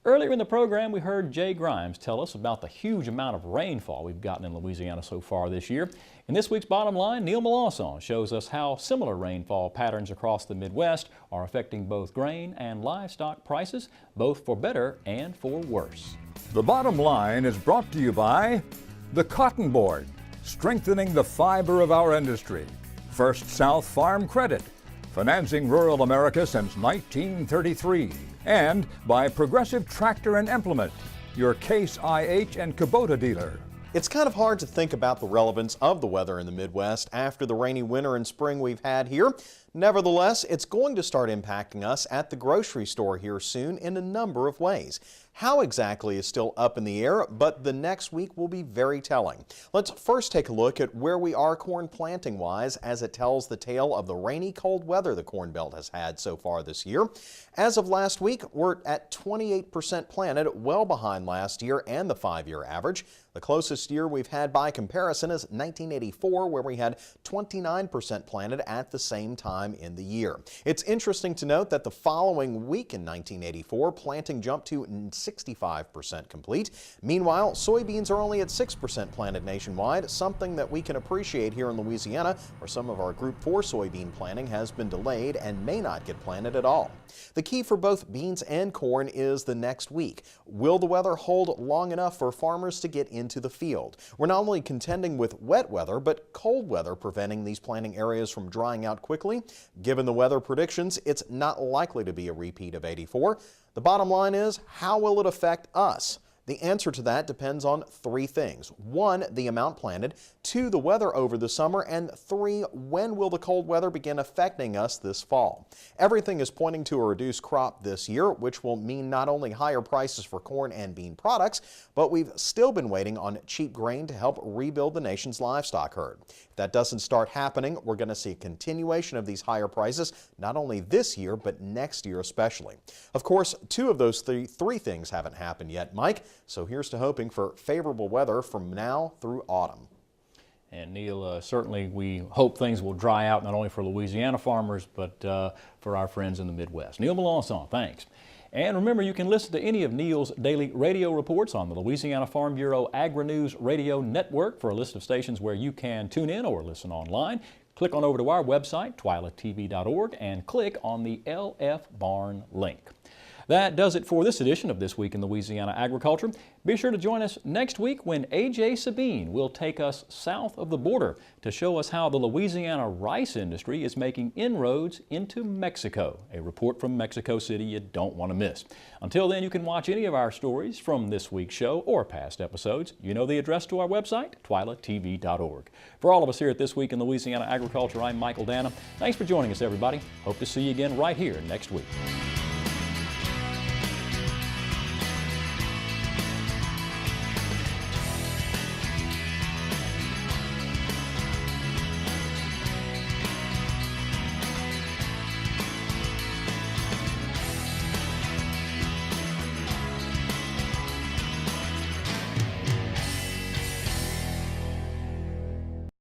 Earlier in the program, we heard Jay Grimes tell us about the huge amount of rainfall we've gotten in Louisiana so far this year. In this week's Bottom Line, Neil Melancon shows us how similar rainfall patterns across the Midwest are affecting both grain and livestock prices, both for better and for worse. The Bottom Line is brought to you by the Cotton Board, strengthening the fiber of our industry. First South Farm Credit, financing rural America since 1933. And by Progressive Tractor and Implement, your Case IH and Kubota dealer. It's kind of hard to think about the relevance of the weather in the Midwest after the rainy winter and spring we've had here. Nevertheless, it's going to start impacting us at the grocery store here soon in a number of ways. How exactly is still up in the air, but the next week will be very telling. Let's first take a look at where we are corn planting wise, as it tells the tale of the rainy, cold weather the Corn Belt has had so far this year. As of last week, we're at 28% planted, well behind last year and the 5-year average. The closest year we've had by comparison is 1984, where we had 29% planted at the same time in the year. It's interesting to note that the following week in 1984, planting jumped to 65% complete. Meanwhile, soybeans are only at 6% planted nationwide, something that we can appreciate here in Louisiana, where some of our Group 4 soybean planting has been delayed and may not get planted at all. The key for both beans and corn is the next week. Will the weather hold long enough for farmers to get into the field? We're not only contending with wet weather, but cold weather preventing these planting areas from drying out quickly. Given the weather predictions, it's not likely to be a repeat of 84. The bottom line is, how will it affect us? The answer to that depends on 3 things. 1, the amount planted. 2, the weather over the summer. And 3, when will the cold weather begin affecting us this fall? Everything is pointing to a reduced crop this year, which will mean not only higher prices for corn and bean products, but we've still been waiting on cheap grain to help rebuild the nation's livestock herd. If that doesn't start happening, we're going to see a continuation of these higher prices, not only this year, but next year especially. Of course, 2 of those three things haven't happened yet, Mike. So here's to hoping for favorable weather from now through autumn. And Neil, certainly we hope things will dry out not only for Louisiana farmers, but for our friends in the Midwest. Neil Melancon, thanks. And remember, you can listen to any of Neil's daily radio reports on the Louisiana Farm Bureau Agri-News Radio Network. For a list of stations where you can tune in or listen online, click on over to our website, twilatv.org, and click on the LF Barn link. That does it for this edition of This Week in Louisiana Agriculture. Be sure to join us next week when A.J. Sabine will take us south of the border to show us how the Louisiana rice industry is making inroads into Mexico. A report from Mexico City you don't want to miss. Until then, you can watch any of our stories from this week's show or past episodes. You know the address to our website, twilatv.org. For all of us here at This Week in Louisiana Agriculture, I'm Michael Dana. Thanks for joining us, everybody. Hope to see you again right here next week.